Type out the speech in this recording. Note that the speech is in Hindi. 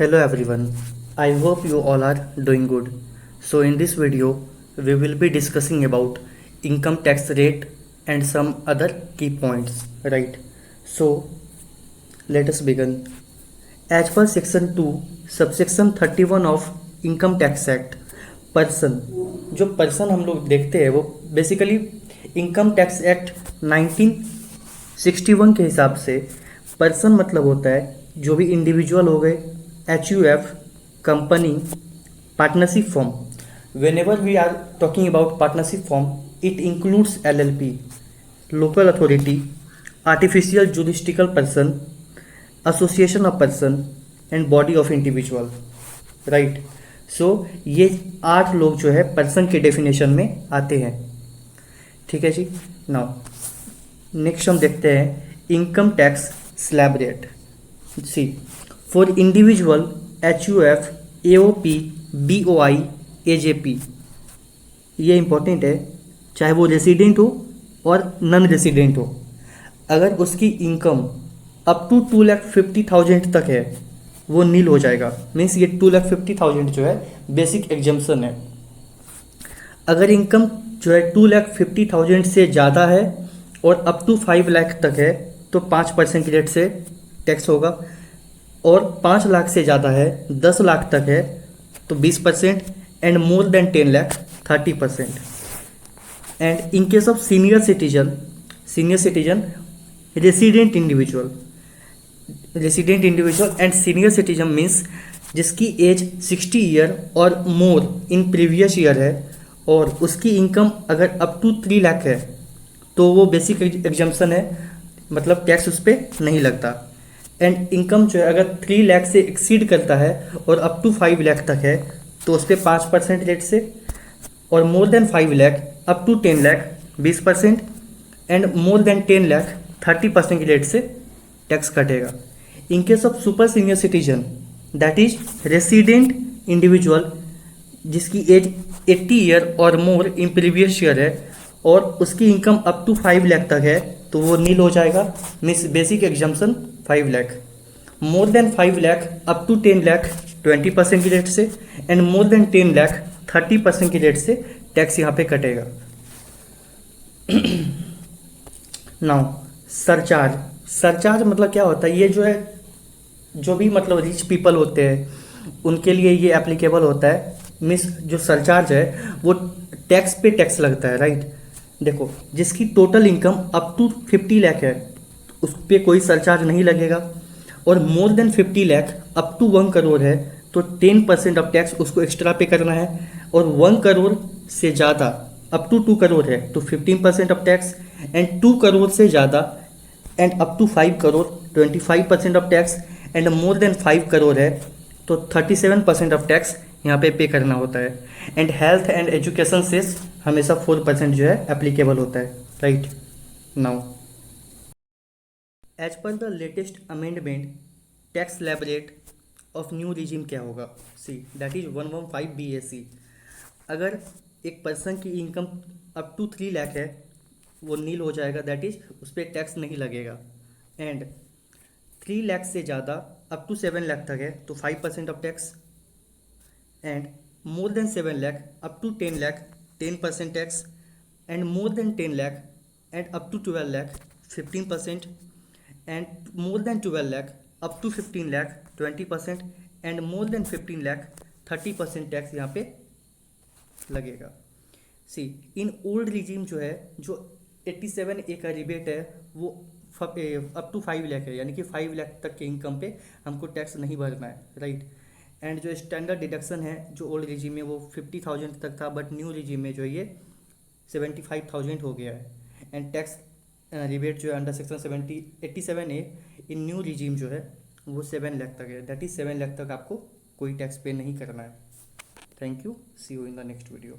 Hello everyone, I hope you all are doing good. So in this video, we will be discussing about income tax rate and some other key points, right? So let us begin. As per section 2, subsection 31 of income tax act, person जो पर्सन हम लोग देखते हैं वो बेसिकली इनकम टैक्स एक्ट 1961 के हिसाब से पर्सन मतलब होता है जो भी इंडिविजुअल हो गए, H U F, company, partnership form. Whenever we are talking about partnership form, it includes LLP, local authority, artificial juridical person, association of person and body of individual, right? So ये 8 लोग जो है पर्सन के डेफिनेशन में आते हैं. ठीक है जी. नाउ नेक्स्ट हम देखते हैं income tax slab rate. See for individual, H U F, A O P, B O I, A J P, ये इंपॉर्टेंट है, चाहे वो रेसिडेंट हो और नॉन रेसिडेंट हो. अगर उसकी इनकम अप टू 2,50,000 तक है वो नील हो जाएगा. मीन्स ये 2,50,000 जो है बेसिक एग्जम्पशन है. अगर इनकम जो है 2,50,000 से ज़्यादा है और अप टू 5 लाख तक है तो 5% की रेट से टैक्स होगा. और 5 लाख से ज़्यादा है, 10 लाख तक है तो 20%, and more than 10 lakh 30%. And in case of senior citizen, resident individual and senior citizen means जिसकी एज 60 ईयर और मोर इन प्रीवियस ईयर है और उसकी इनकम अगर अप टू 3 लाख है तो वो बेसिक एग्जम्पशन है, मतलब टैक्स उस पर नहीं लगता. एंड इनकम जो है अगर 3 लाख से एक्सीड करता है और अप टू 5 लाख तक है तो उस पर 5% रेट से, और more than 5 lakh up to 10 lakh 20%, and more than 10 lakh 30% की रेट से टैक्स कटेगा. In case of super senior citizen, that is resident individual जिसकी एज 80 ईयर और मोर इन प्रीवियस ईयर है और उसकी इनकम अप टू 5 लाख तक है तो वो नील हो जाएगा. Means basic exemption 5 lakh. More than 5 lakh up to 10 lakh 20% की रेट से, एंड मोर देन 10 लाख 30% की रेट से टैक्स यहाँ पे कटेगा. नाउ सरचार्ज मतलब क्या होता है? ये जो है जो भी मतलब रिच पीपल होते हैं उनके लिए ये एप्लीकेबल होता है. मीन्स जो सरचार्ज है वो टैक्स पे टैक्स लगता है, राइट? देखो, जिसकी total income up to 50 lakh है उस पर कोई सरचार्ज नहीं लगेगा, और more than 50 lakh up to 1 crore है तो 10% ऑफ टैक्स उसको एक्स्ट्रा पे करना है, और 1 करोड़ से ज़्यादा अप टू 2 करोड़ है तो 15% ऑफ टैक्स, एंड 2 करोड़ से ज़्यादा and up to 5 crore 25% of tax, and more than 5 crore है तो 37% ऑफ टैक्स यहाँ पे करना होता है. एंड हेल्थ एंड एजुकेशन से हमेशा 4% जो है एप्लीकेबल होता है, right? Now as per the latest amendment, tax slab rate of new regime क्या होगा? See that is 115 BAC. अगर एक पर्सन की इनकम अप टू 3 लाख है वो नील हो जाएगा, दैट इज उस पर टैक्स नहीं लगेगा. एंड 3 लाख से ज़्यादा अप टू 7 लाख तक है तो 5% of tax, and more than 7 lakh up to 10 lakh 10% tax, and more than 10 lakh and up to 12 lakh 15%, and more than 12 lakh up to 15 lakh 20%, and more than 15 lakh 30% tax यहाँ पे लगेगा. सी इन ओल्ड रिजीम जो है, जो 87A का रिबेट है वो अप टू 5 लाख है, यानी कि 5 लाख तक के इनकम पे हमको टैक्स नहीं भरना है, राइट? एंड जो स्टैंडर्ड डिडक्शन है जो ओल्ड रिजीम में वो 50,000 तक था, बट न्यू रिजीम में जो ये 75,000 हो गया है. एंड टैक्स रिबेट जो है अंडर सेक्शन 87A इन न्यू रिजीम जो है वो 7 लाख तक है, दैट इज 7 लाख तक आपको कोई टैक्स पे नहीं करना है. Thank you, see you in the next video.